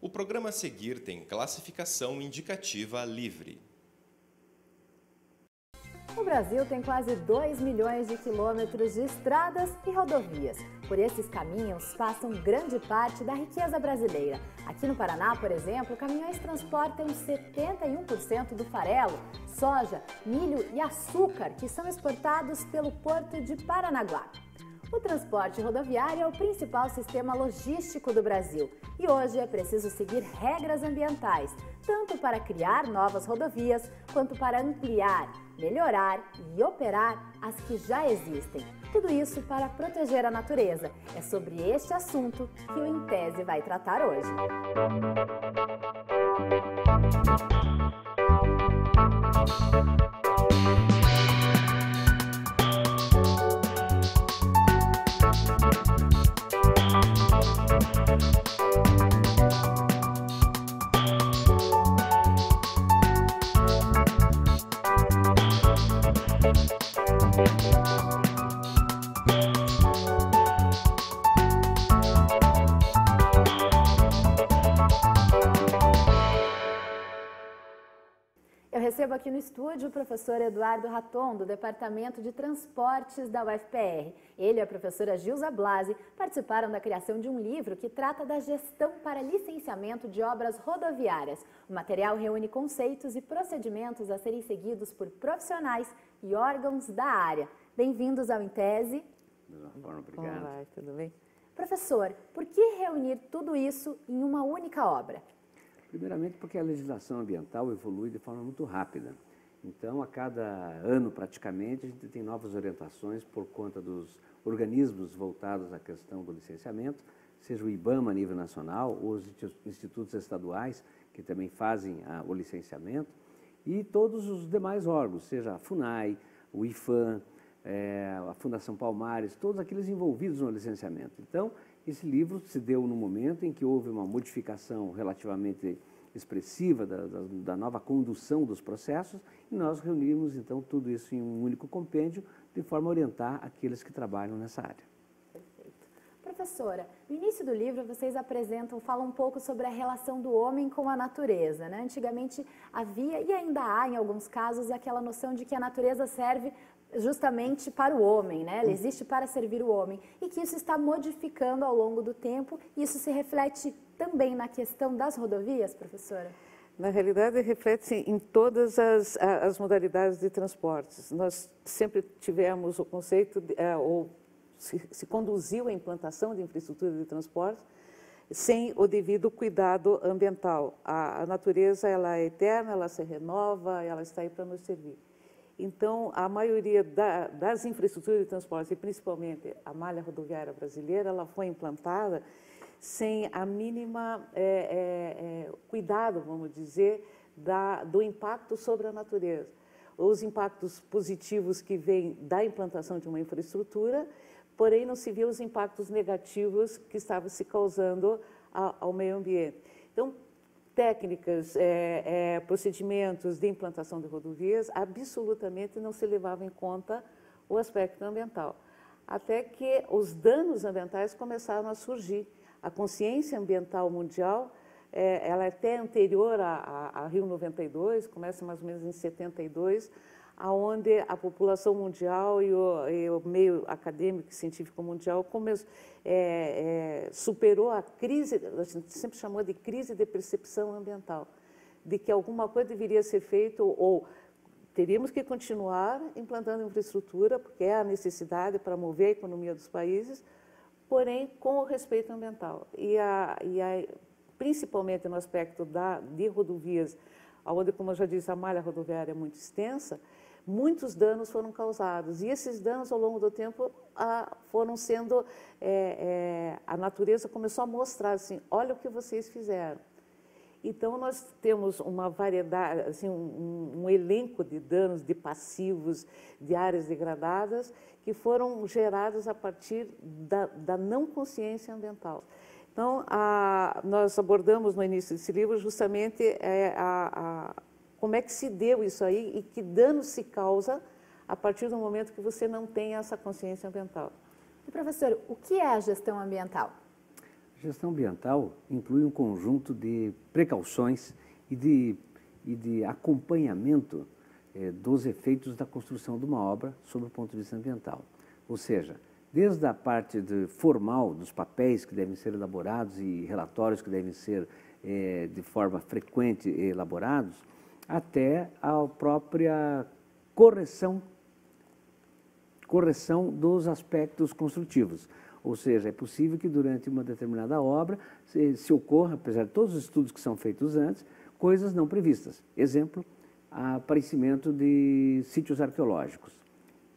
O programa a seguir tem classificação indicativa livre. O Brasil tem quase 2 milhões de quilômetros de estradas e rodovias. Por esses caminhos passam grande parte da riqueza brasileira. Aqui no Paraná, por exemplo, caminhões transportam 71% do farelo, soja, milho e açúcar que são exportados pelo Porto de Paranaguá. O transporte rodoviário é o principal sistema logístico do Brasil e hoje é preciso seguir regras ambientais, tanto para criar novas rodovias quanto para ampliar, melhorar e operar as que já existem. Tudo isso para proteger a natureza. É sobre este assunto que o Em Tese vai tratar hoje. Eu recebo aqui no estúdio o professor Eduardo Raton, do Departamento de Transportes da UFPR. Ele e a professora Gilza Blasi participaram da criação de um livro que trata da gestão para licenciamento de obras rodoviárias. O material reúne conceitos e procedimentos a serem seguidos por profissionais e órgãos da área. Bem-vindos ao Em Tese. Obrigado. Como vai? Tudo bem? Professor, por que reunir tudo isso em uma única obra? Primeiramente porque a legislação ambiental evolui de forma muito rápida. Então, a cada ano, praticamente, a gente tem novas orientações por conta dos organismos voltados à questão do licenciamento, seja o IBAMA a nível nacional, ou os institutos estaduais, que também fazem o licenciamento, e todos os demais órgãos, seja a FUNAI, o IFAM, a Fundação Palmares, todos aqueles envolvidos no licenciamento. Então, esse livro se deu no momento em que houve uma modificação relativamente expressiva da nova condução dos processos e nós reunimos, então, tudo isso em um único compêndio de forma a orientar aqueles que trabalham nessa área. Perfeito. Professora, no início do livro vocês falam um pouco sobre a relação do homem com a natureza, né? Antigamente havia, e ainda há em alguns casos, aquela noção de que a natureza serve justamente para o homem, né? Ela existe para servir o homem e que isso está modificando ao longo do tempo. Isso se reflete também na questão das rodovias, professora? Na realidade, reflete em todas as modalidades de transportes. Nós sempre tivemos o conceito, ou se conduziu a implantação de infraestrutura de transporte sem o devido cuidado ambiental. A natureza ela é eterna, ela se renova, ela está aí para nos servir. Então, a maioria das infraestruturas de transporte, e principalmente a malha rodoviária brasileira, ela foi implantada sem a mínima cuidado, vamos dizer, do impacto sobre a natureza. Os impactos positivos que vêm da implantação de uma infraestrutura, porém não se viu os impactos negativos que estavam se causando ao meio ambiente. Então, técnicas, procedimentos de implantação de rodovias, absolutamente não se levavam em conta o aspecto ambiental. Até que os danos ambientais começaram a surgir. A consciência ambiental mundial, ela é até anterior a Rio 92, começa mais ou menos em 72, onde a população mundial e o meio acadêmico e científico mundial superou a crise, a gente sempre chamou de crise de percepção ambiental, de que alguma coisa deveria ser feita ou teríamos que continuar implantando infraestrutura, porque é a necessidade para mover a economia dos países, porém com o respeito ambiental. Principalmente no aspecto de rodovias, onde, como eu já disse, a malha rodoviária é muito extensa, muitos danos foram causados. E esses danos, ao longo do tempo, foram sendo... a natureza começou a mostrar assim, olha o que vocês fizeram. Então, nós temos uma variedade, assim, um elenco de danos, de passivos, de áreas degradadas, que foram gerados a partir da não consciência ambiental. Então, nós abordamos no início desse livro justamente como é que se deu isso aí e que dano se causa a partir do momento que você não tem essa consciência ambiental. E, professor, o que é a gestão ambiental? Gestão ambiental inclui um conjunto de precauções e de acompanhamento dos efeitos da construção de uma obra sob o ponto de vista ambiental. Ou seja, desde a parte formal dos papéis que devem ser elaborados e relatórios que devem ser de forma frequente elaborados, até a própria correção dos aspectos construtivos. Ou seja, é possível que durante uma determinada obra se ocorra, apesar de todos os estudos que são feitos antes, coisas não previstas. Exemplo, aparecimento de sítios arqueológicos.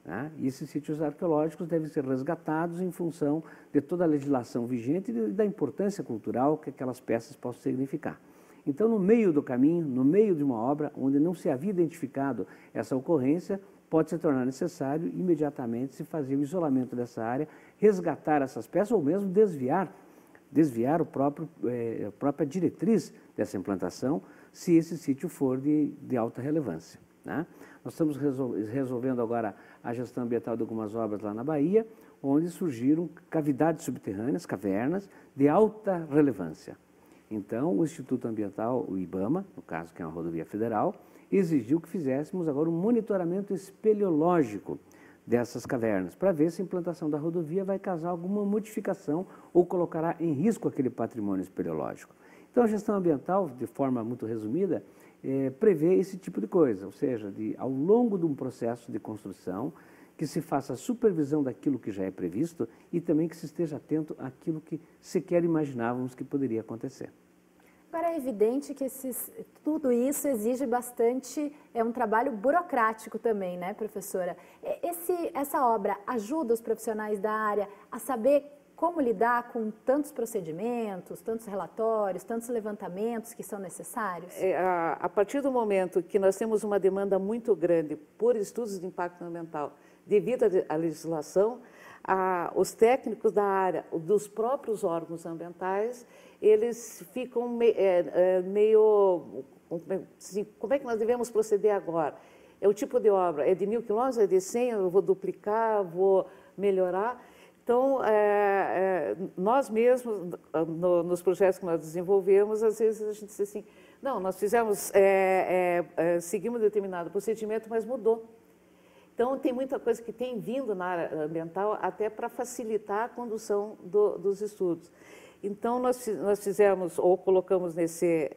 Né? E esses sítios arqueológicos devem ser resgatados em função de toda a legislação vigente e da importância cultural que aquelas peças possam significar. Então, no meio do caminho, no meio de uma obra onde não se havia identificado essa ocorrência, pode se tornar necessário imediatamente se fazer o isolamento dessa área, resgatar essas peças ou mesmo desviar a própria diretriz dessa implantação, se esse sítio for de alta relevância. Né? Nós estamos resolvendo agora a gestão ambiental de algumas obras lá na Bahia, onde surgiram cavidades subterrâneas, cavernas, de alta relevância. Então, o Instituto Ambiental, o IBAMA, no caso que é uma rodovia federal, exigiu que fizéssemos agora um monitoramento espeleológico dessas cavernas, para ver se a implantação da rodovia vai causar alguma modificação ou colocará em risco aquele patrimônio espeleológico. Então, a gestão ambiental, de forma muito resumida, prevê esse tipo de coisa, ou seja, ao longo de um processo de construção, que se faça a supervisão daquilo que já é previsto e também que se esteja atento àquilo que sequer imaginávamos que poderia acontecer. Agora, é evidente que tudo isso exige bastante, um trabalho burocrático também, né, professora? Essa obra ajuda os profissionais da área a saber como lidar com tantos procedimentos, tantos relatórios, tantos levantamentos que são necessários? A partir do momento que nós temos uma demanda muito grande por estudos de impacto ambiental devido à legislação, os técnicos da área, dos próprios órgãos ambientais, eles ficam meio assim, como é que nós devemos proceder agora? É o tipo de obra, é de 1.000 quilômetros, é de 100, eu vou duplicar, vou melhorar. Então, nós mesmos, nos projetos que nós desenvolvemos, às vezes a gente diz assim, não, nós fizemos, seguimos determinado procedimento, mas mudou. Então, tem muita coisa que tem vindo na área ambiental até para facilitar a condução dos estudos. Então, nós fizemos, ou colocamos nesse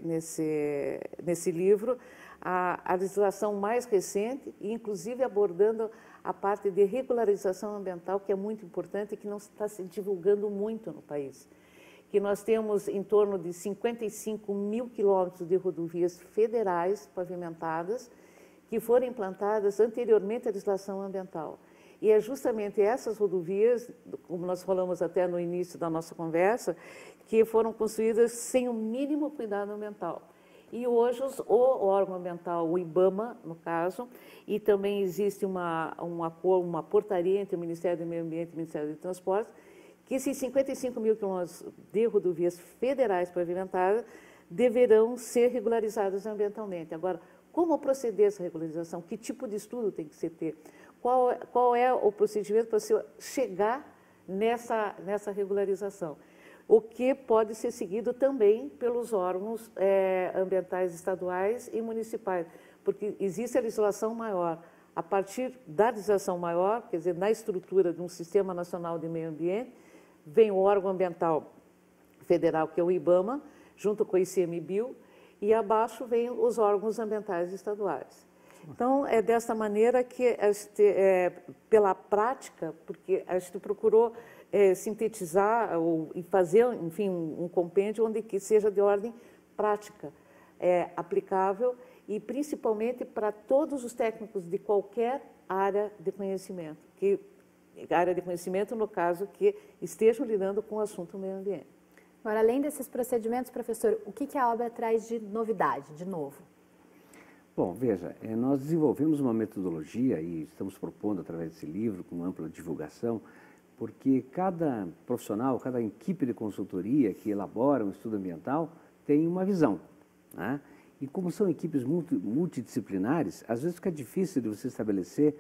livro, a legislação mais recente, e inclusive abordando a parte de regularização ambiental, que é muito importante e que não está se divulgando muito no país. Que nós temos em torno de 55.000 quilômetros de rodovias federais pavimentadas, que foram implantadas anteriormente à legislação ambiental. E é justamente essas rodovias, como nós falamos até no início da nossa conversa, que foram construídas sem o mínimo cuidado ambiental. E hoje o órgão ambiental, o IBAMA, no caso, e também existe uma portaria entre o Ministério do Meio Ambiente e o Ministério do Transportes, que esses 55.000 quilômetros de rodovias federais pavimentadas deverão ser regularizadas ambientalmente. Agora, como proceder essa regularização? Que tipo de estudo tem que se ter? Qual é o procedimento para se chegar nessa regularização? O que pode ser seguido também pelos órgãos ambientais estaduais e municipais, porque existe a legislação maior. A partir da legislação maior, quer dizer, na estrutura de um Sistema Nacional de Meio Ambiente, vem o órgão ambiental federal, que é o IBAMA, junto com o ICMBio, e abaixo vem os órgãos ambientais estaduais. Então, é dessa maneira que, pela prática, porque a gente procurou sintetizar e fazer, enfim, um compêndio onde que seja de ordem prática, aplicável e principalmente para todos os técnicos de qualquer área de conhecimento, área de conhecimento, no caso, que estejam lidando com o assunto meio ambiente. Agora, além desses procedimentos, professor, o que a obra traz de novidade, de novo? Bom, veja, nós desenvolvemos uma metodologia e estamos propondo através desse livro, com ampla divulgação, porque cada profissional, cada equipe de consultoria que elabora um estudo ambiental tem uma visão, né? E como são equipes multidisciplinares, às vezes fica difícil de você estabelecer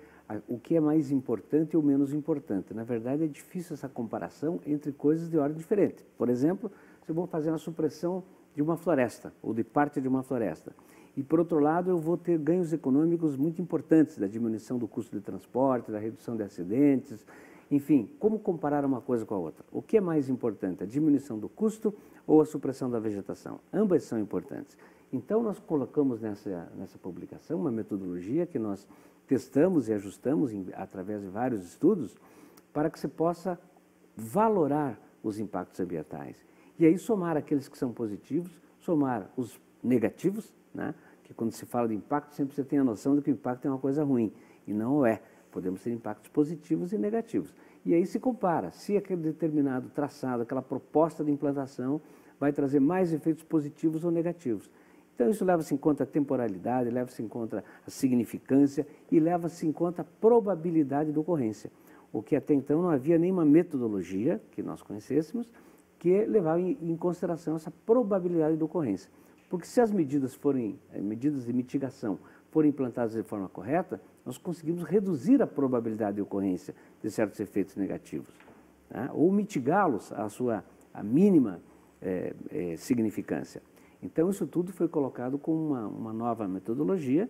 o que é mais importante ou menos importante. Na verdade, é difícil essa comparação entre coisas de ordem diferente. Por exemplo, se eu vou fazer uma supressão de uma floresta, ou de parte de uma floresta, e, por outro lado, eu vou ter ganhos econômicos muito importantes, da diminuição do custo de transporte, da redução de acidentes, enfim, como comparar uma coisa com a outra? O que é mais importante, a diminuição do custo ou a supressão da vegetação? Ambas são importantes. Então, nós colocamos nessa publicação uma metodologia que nós testamos e ajustamos através de vários estudos para que você possa valorar os impactos ambientais. E aí somar aqueles que são positivos, somar os negativos, né? Que quando se fala de impacto, sempre você tem a noção de que o impacto é uma coisa ruim, e não é. Podemos ter impactos positivos e negativos. E aí se compara se aquele determinado traçado, aquela proposta de implantação vai trazer mais efeitos positivos ou negativos. Então isso leva-se em conta a temporalidade, leva-se em conta a significância e leva-se em conta a probabilidade de ocorrência. O que até então não havia nenhuma metodologia que nós conhecêssemos que levava em consideração essa probabilidade de ocorrência. Porque se as medidas de mitigação forem implantadas de forma correta, nós conseguimos reduzir a probabilidade de ocorrência de certos efeitos negativos, né? Ou mitigá-los à mínima significância. Então, isso tudo foi colocado com uma nova metodologia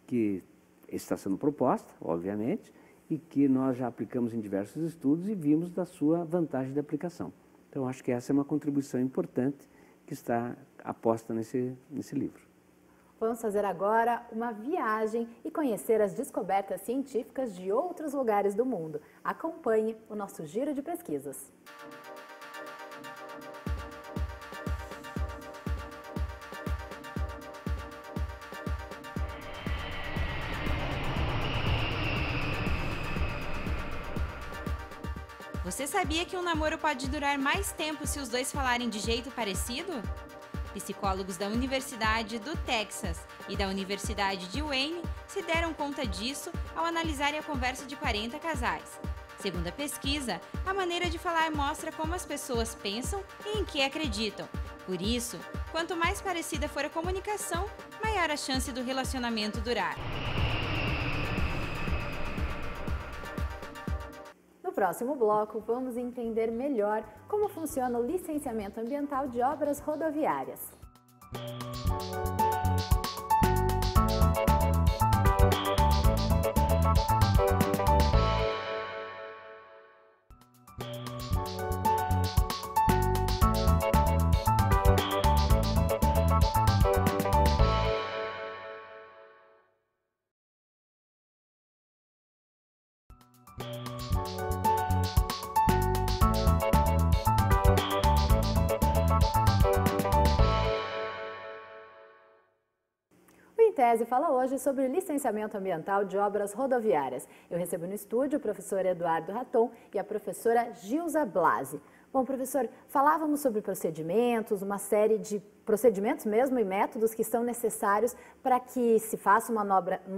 que está sendo proposta, obviamente, e que nós já aplicamos em diversos estudos e vimos da sua vantagem de aplicação. Então, acho que essa é uma contribuição importante que está aposta nesse livro. Vamos fazer agora uma viagem e conhecer as descobertas científicas de outros lugares do mundo. Acompanhe o nosso giro de pesquisas. Você sabia que um namoro pode durar mais tempo se os dois falarem de jeito parecido? Psicólogos da Universidade do Texas e da Universidade de Wayne se deram conta disso ao analisarem a conversa de 40 casais. Segundo a pesquisa, a maneira de falar mostra como as pessoas pensam e em que acreditam. Por isso, quanto mais parecida for a comunicação, maior a chance do relacionamento durar. No próximo bloco, vamos entender melhor como funciona o licenciamento ambiental de obras rodoviárias. O Intese fala hoje sobre o licenciamento ambiental de obras rodoviárias. Eu recebo no estúdio o professor Eduardo Raton e a professora Gilza Blasi. Bom, professor, falávamos sobre procedimentos, uma série de procedimentos mesmo e métodos que são necessários para que se faça uma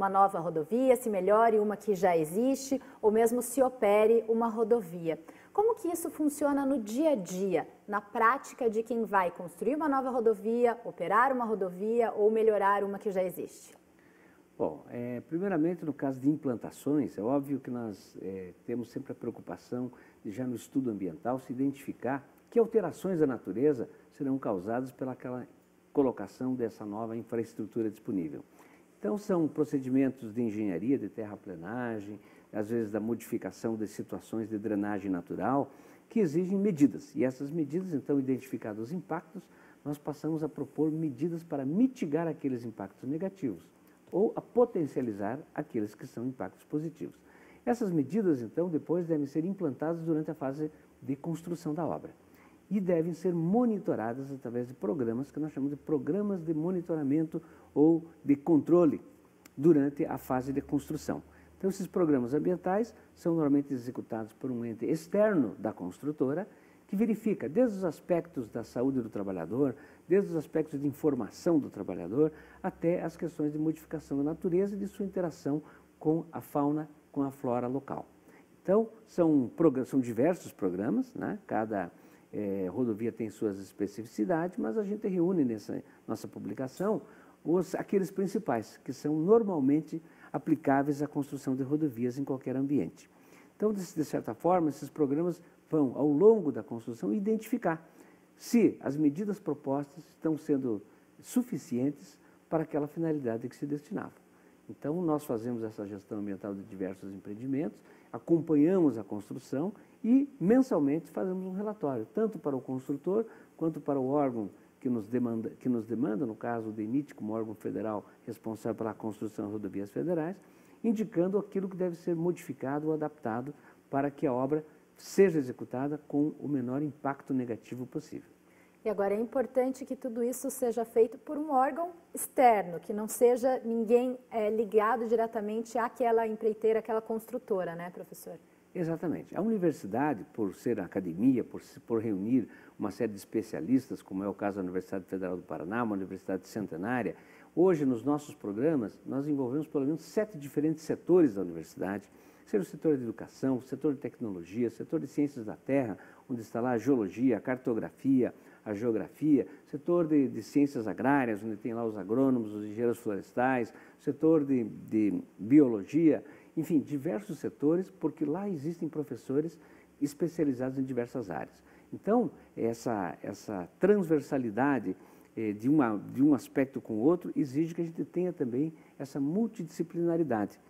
nova rodovia, se melhore uma que já existe ou mesmo se opere uma rodovia. Como que isso funciona no dia a dia, na prática de quem vai construir uma nova rodovia, operar uma rodovia ou melhorar uma que já existe? Bom, primeiramente no caso de implantações, é óbvio que nós temos sempre a preocupação de já no estudo ambiental se identificar que alterações da natureza serão causadas pelaquela colocação dessa nova infraestrutura disponível. Então são procedimentos de engenharia, de terraplenagem, às vezes da modificação de situações de drenagem natural, que exigem medidas. E essas medidas, então, identificados os impactos, nós passamos a propor medidas para mitigar aqueles impactos negativos ou a potencializar aqueles que são impactos positivos. Essas medidas, então, depois devem ser implantadas durante a fase de construção da obra e devem ser monitoradas através de programas que nós chamamos de programas de monitoramento ou de controle durante a fase de construção. Então, esses programas ambientais são normalmente executados por um ente externo da construtora, que verifica desde os aspectos da saúde do trabalhador, desde os aspectos de informação do trabalhador, até as questões de modificação da natureza e de sua interação com a fauna, com a flora local. Então, são diversos programas, né? Cada rodovia tem suas especificidades, mas a gente reúne nessa nossa publicação aqueles principais, que são normalmente aplicáveis à construção de rodovias em qualquer ambiente. Então, de certa forma, esses programas vão, ao longo da construção, identificar se as medidas propostas estão sendo suficientes para aquela finalidade que se destinava. Então, nós fazemos essa gestão ambiental de diversos empreendimentos, acompanhamos a construção e, mensalmente, fazemos um relatório, tanto para o construtor quanto para o órgão que nos demanda, no caso o DENIT, como órgão federal responsável pela construção de rodovias federais, indicando aquilo que deve ser modificado ou adaptado para que a obra seja executada com o menor impacto negativo possível. E agora é importante que tudo isso seja feito por um órgão externo, que não seja ninguém ligado diretamente àquela empreiteira, àquela construtora, né, professor? Exatamente. A universidade, por ser academia, por reunir uma série de especialistas, como é o caso da Universidade Federal do Paraná, uma universidade centenária, hoje nos nossos programas nós envolvemos pelo menos 7 diferentes setores da universidade, seja o setor de educação, o setor de tecnologia, o setor de ciências da terra, onde está lá a geologia, a cartografia, a geografia, setor de ciências agrárias, onde tem lá os agrônomos, os engenheiros florestais, setor de biologia, enfim, diversos setores, porque lá existem professores especializados em diversas áreas. Então, essa transversalidade de um aspecto com o outro exige que a gente tenha também essa multidisciplinaridade.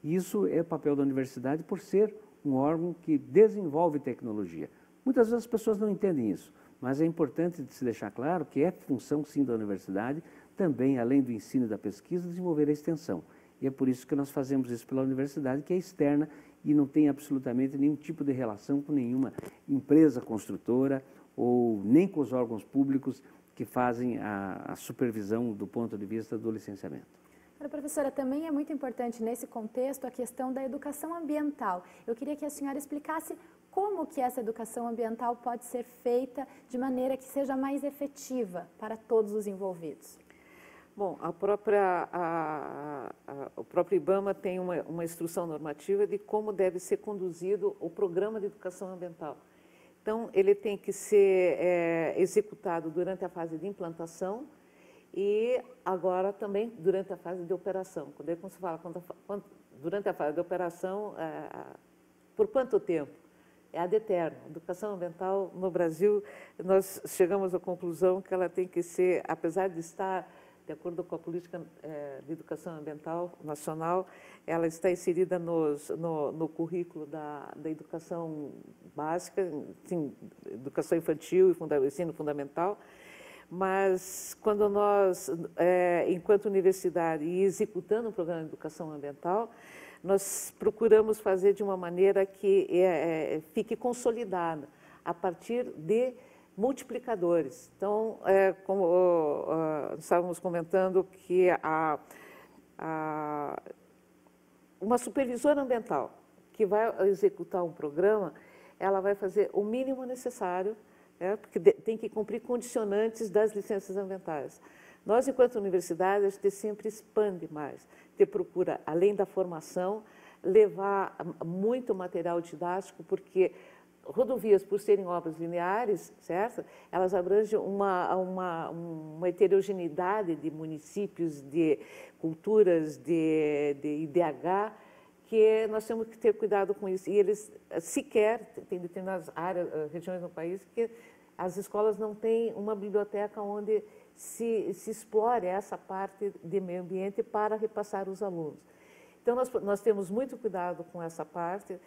E isso é o papel da universidade por ser um órgão que desenvolve tecnologia. Muitas vezes as pessoas não entendem isso, mas é importante se deixar claro que é função, sim, da universidade, também, além do ensino e da pesquisa, desenvolver a extensão. E é por isso que nós fazemos isso pela universidade, que é externa e não tem absolutamente nenhum tipo de relação com nenhuma empresa construtora ou nem com os órgãos públicos que fazem a supervisão do ponto de vista do licenciamento. Professora, também é muito importante nesse contexto a questão da educação ambiental. Eu queria que a senhora explicasse como que essa educação ambiental pode ser feita de maneira que seja mais efetiva para todos os envolvidos. Bom, o próprio IBAMA tem uma instrução normativa de como deve ser conduzido o programa de educação ambiental. Então, ele tem que ser executado durante a fase de implantação e agora também durante a fase de operação. Quando se fala durante a fase de operação, por quanto tempo? É ad eterno. A educação ambiental no Brasil, nós chegamos à conclusão que ela tem que ser, apesar de estar de acordo com a política de educação ambiental nacional, ela está inserida no currículo da educação básica, sim, educação infantil e ensino fundamental, mas quando nós, enquanto universidade e executando o programa de educação ambiental, nós procuramos fazer de uma maneira que fique consolidada a partir de multiplicadores. Então, como estávamos comentando, que uma supervisora ambiental que vai executar um programa, ela vai fazer o mínimo necessário, porque tem que cumprir condicionantes das licenças ambientais. Nós, enquanto universidade, a gente sempre expande mais, te procura, além da formação, levar muito material didático, porque rodovias, por serem obras lineares, certo? Elas abrangem uma heterogeneidade de municípios, de culturas, de IDH, que nós temos que ter cuidado com isso. E eles sequer, tem determinadas áreas, regiões no país, que as escolas não têm uma biblioteca onde se explore essa parte de meio ambiente para repassar os alunos. Então, nós temos muito cuidado com essa parte,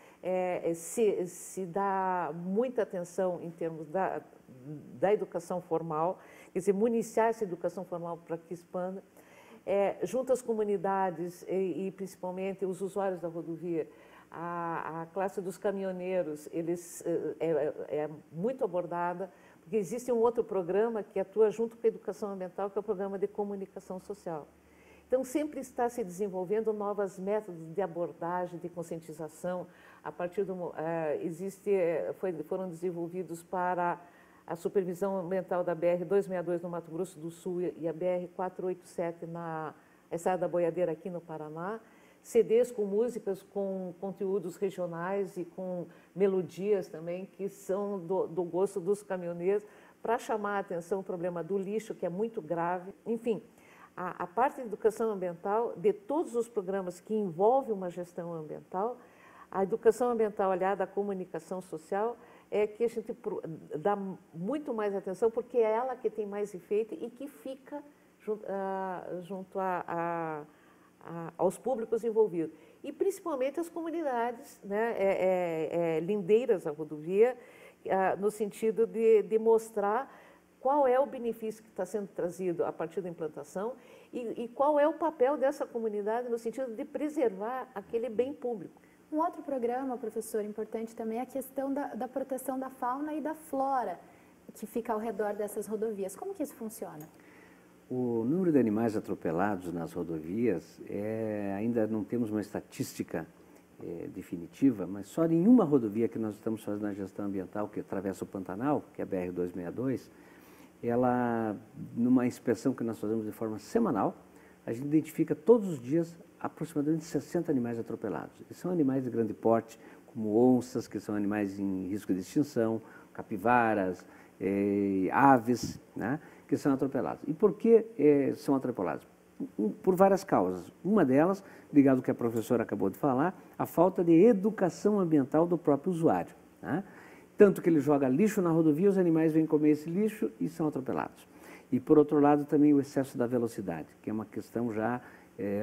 se dá muita atenção em termos da educação formal, quer dizer, municiar essa educação formal para que expanda, junto às comunidades e principalmente os usuários da rodovia, a classe dos caminhoneiros, é muito abordada, porque existe um outro programa que atua junto com a educação ambiental, que é o programa de comunicação social. Então, sempre está se desenvolvendo novos métodos de abordagem, de conscientização. A partir foram desenvolvidos para a supervisão ambiental da BR-262 no Mato Grosso do Sul e a BR-487 na Estrada da Boiadeira aqui no Paraná. CDs com músicas com conteúdos regionais e com melodias também, que são do gosto dos caminhoneiros, para chamar a atenção o problema do lixo, que é muito grave. Enfim, a parte de educação ambiental, de todos os programas que envolvem uma gestão ambiental, a educação ambiental aliada à comunicação social é que a gente dá muito mais atenção, porque é ela que tem mais efeito e que fica junto aos públicos envolvidos. E principalmente as comunidades, né, lindeiras à rodovia, no sentido de mostrar qual é o benefício que está sendo trazido a partir da implantação e qual é o papel dessa comunidade no sentido de preservar aquele bem público. Um outro programa, professor, importante também é a questão da proteção da fauna e da flora que fica ao redor dessas rodovias. Como que isso funciona? O número de animais atropelados nas rodovias, ainda não temos uma estatística definitiva, mas só em uma rodovia que nós estamos fazendo a gestão ambiental, que atravessa o Pantanal, que é a BR-262, ela, numa inspeção que nós fazemos de forma semanal, a gente identifica todos os dias aproximadamente 60 animais atropelados. E são animais de grande porte, como onças, que são animais em risco de extinção, capivaras, aves, né, que são atropelados. E por que são atropelados? Por várias causas. Uma delas, ligado ao que a professora acabou de falar, a falta de educação ambiental do próprio usuário, né? Tanto que ele joga lixo na rodovia, os animais vêm comer esse lixo e são atropelados. E, por outro lado, também o excesso da velocidade, que é uma questão já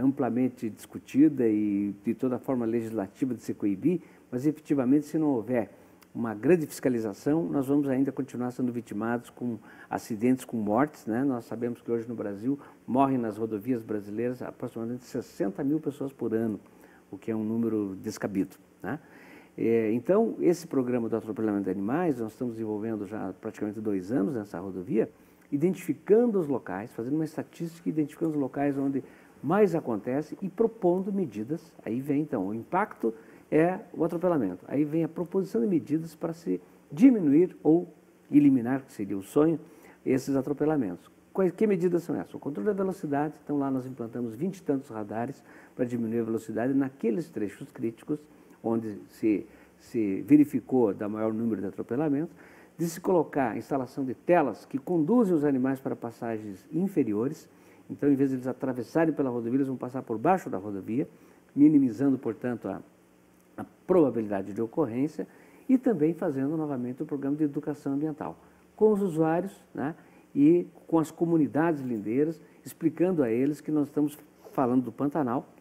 amplamente discutida e de toda forma legislativa de se coibir, mas efetivamente, se não houver uma grande fiscalização, nós vamos ainda continuar sendo vitimados com acidentes, com mortes, né? Nós sabemos que hoje no Brasil morrem nas rodovias brasileiras aproximadamente 60 mil pessoas por ano, o que é um número descabido, né? Então, esse programa do atropelamento de animais, nós estamos desenvolvendo já há praticamente 2 anos nessa rodovia, identificando os locais, fazendo uma estatística, identificando os locais onde mais acontece e propondo medidas. Aí vem, então, o impacto é o atropelamento. Aí vem a proposição de medidas para se diminuir ou eliminar, que seria o sonho, esses atropelamentos. Que medidas são essas? O controle da velocidade, então lá nós implantamos 20 e tantos radares para diminuir a velocidade naqueles trechos críticos onde se verificou da maior número de atropelamentos, de se colocar a instalação de telas que conduzem os animais para passagens inferiores. Então, em vez de eles atravessarem pela rodovia, eles vão passar por baixo da rodovia, minimizando, portanto, a probabilidade de ocorrência, e também fazendo novamente o programa de educação ambiental com os usuários, né, e com as comunidades lindeiras, explicando a eles que nós estamos falando do Pantanal,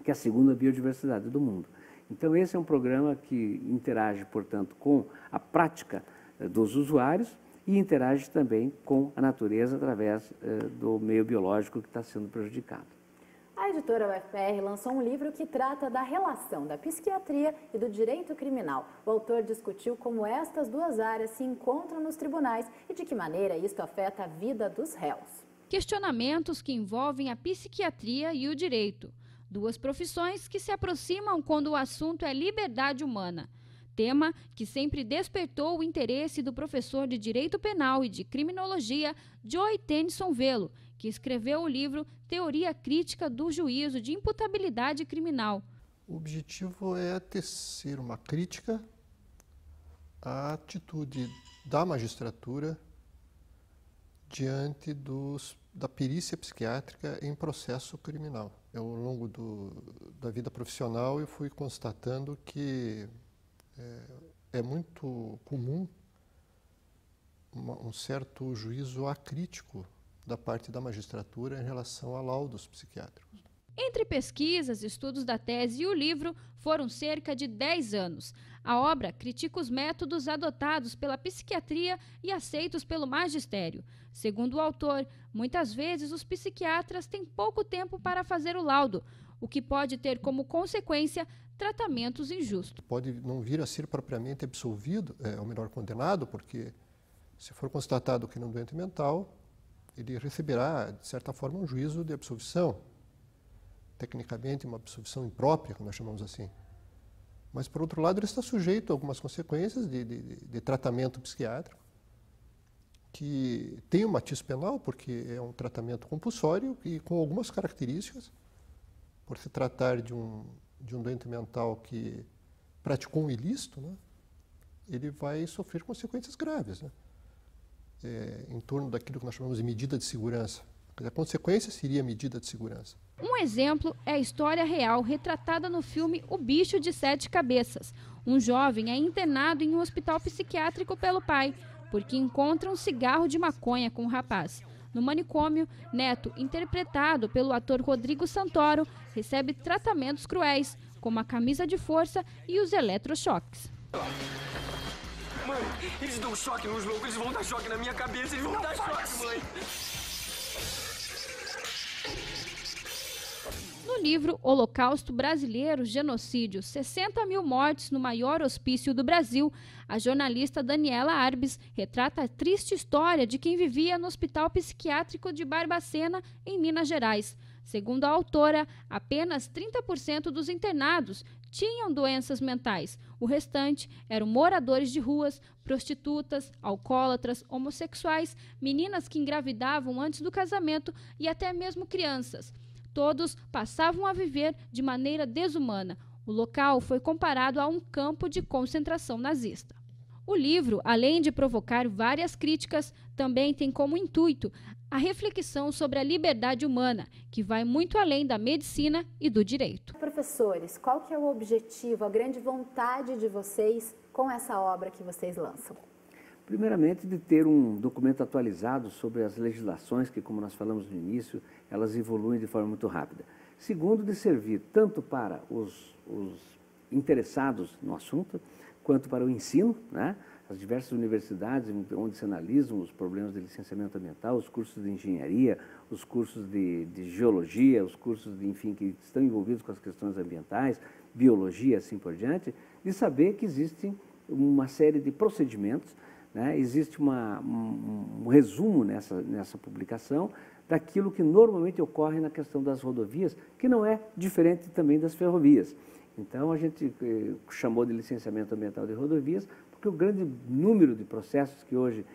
que é a segunda biodiversidade do mundo. Então, esse é um programa que interage, portanto, com a prática dos usuários e interage também com a natureza através do meio biológico que está sendo prejudicado. A editora UFPR lançou um livro que trata da relação da psiquiatria e do direito criminal. O autor discutiu como estas duas áreas se encontram nos tribunais e de que maneira isto afeta a vida dos réus. Questionamentos que envolvem a psiquiatria e o direito. 2 profissões que se aproximam quando o assunto é liberdade humana. Tema que sempre despertou o interesse do professor de Direito Penal e de Criminologia, Joy Tennyson Velo, que escreveu o livro Teoria Crítica do Juízo de Imputabilidade Criminal. O objetivo é tecer uma crítica à atitude da magistratura diante da perícia psiquiátrica em processo criminal. Ao longo da vida profissional, eu fui constatando que é muito comum um certo juízo acrítico da parte da magistratura em relação a laudos psiquiátricos. Entre pesquisas, estudos da tese e o livro, foram cerca de 10 anos. A obra critica os métodos adotados pela psiquiatria e aceitos pelo magistério. Segundo o autor, muitas vezes os psiquiatras têm pouco tempo para fazer o laudo, o que pode ter como consequência tratamentos injustos. Pode não vir a ser propriamente absolvido, ou melhor, condenado, porque se for constatado que não é doente mental, ele receberá, de certa forma, um juízo de absolvição. Tecnicamente, uma absolvição imprópria, como nós chamamos assim. Mas, por outro lado, ele está sujeito a algumas consequências de tratamento psiquiátrico, que tem um matiz penal, porque é um tratamento compulsório e com algumas características, por se tratar de um doente mental que praticou um ilícito, né, ele vai sofrer consequências graves, né, em torno daquilo que nós chamamos de medida de segurança. A consequência seria a medida de segurança. Um exemplo é a história real retratada no filme O Bicho de Sete Cabeças. Um jovem é internado em um hospital psiquiátrico pelo pai, porque encontra um cigarro de maconha com o rapaz. No manicômio, Neto, interpretado pelo ator Rodrigo Santoro, recebe tratamentos cruéis, como a camisa de força e os eletrochoques. Mãe, eles dão choque nos loucos, eles vão dar choque na minha cabeça, eles vão dar choque, mãe. No livro Holocausto Brasileiro, Genocídio, 60 mil mortes no maior hospício do Brasil, a jornalista Daniela Arbes retrata a triste história de quem vivia no Hospital Psiquiátrico de Barbacena, em Minas Gerais. Segundo a autora, apenas 30% dos internados tinham doenças mentais. O restante eram moradores de ruas, prostitutas, alcoólatras, homossexuais, meninas que engravidavam antes do casamento e até mesmo crianças. Todos passavam a viver de maneira desumana. O local foi comparado a um campo de concentração nazista. O livro, além de provocar várias críticas, também tem como intuito a reflexão sobre a liberdade humana, que vai muito além da medicina e do direito. Professores, qual que é o objetivo, a grande vontade de vocês com essa obra que vocês lançam? Primeiramente, de ter um documento atualizado sobre as legislações que, como nós falamos no início, elas evoluem de forma muito rápida. Segundo, de servir tanto para os interessados no assunto, quanto para o ensino, né? As diversas universidades onde se analisam os problemas de licenciamento ambiental, os cursos de engenharia, os cursos de geologia, os cursos, enfim, que estão envolvidos com as questões ambientais, biologia, assim por diante, de saber que existe uma série de procedimentos, né? Existe um resumo nessa publicação daquilo que normalmente ocorre na questão das rodovias, que não é diferente também das ferrovias. Então, a gente chamou de licenciamento ambiental de rodovias, porque o grande número de processos que hoje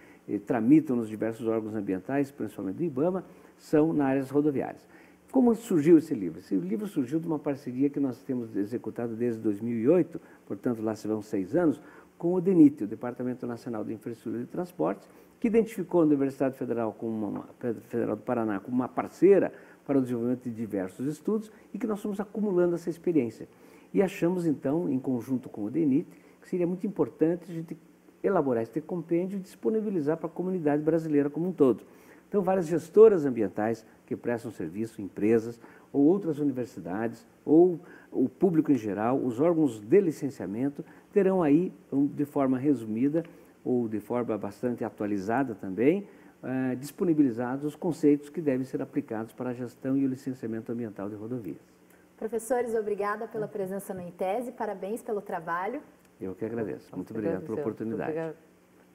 tramitam nos diversos órgãos ambientais, principalmente do IBAMA, são na área rodoviárias. Como surgiu esse livro? Esse livro surgiu de uma parceria que nós temos executado desde 2008, portanto, lá se vão 6 anos, com o DENIT, o Departamento Nacional de Infraestrutura e Transportes, que identificou a Universidade Federal do Paraná como uma parceira para o desenvolvimento de diversos estudos e que nós fomos acumulando essa experiência. E achamos, então, em conjunto com o DENIT, que seria muito importante a gente elaborar esse compêndio e disponibilizar para a comunidade brasileira como um todo. Então, várias gestoras ambientais que prestam serviço, empresas, ou outras universidades, ou o público em geral, os órgãos de licenciamento, terão aí, de forma resumida, ou de forma bastante atualizada também, disponibilizados os conceitos que devem ser aplicados para a gestão e o licenciamento ambiental de rodovias. Professores, obrigada pela presença no INTESE, parabéns pelo trabalho. Eu que agradeço. Muito obrigado pela oportunidade.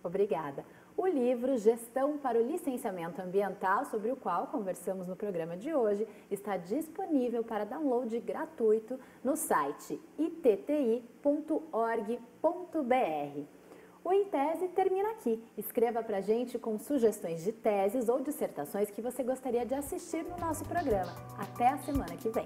Obrigada. O livro Gestão para o Licenciamento Ambiental, sobre o qual conversamos no programa de hoje, está disponível para download gratuito no site itti.org.br. O INTESE termina aqui. Escreva para a gente com sugestões de teses ou dissertações que você gostaria de assistir no nosso programa. Até a semana que vem.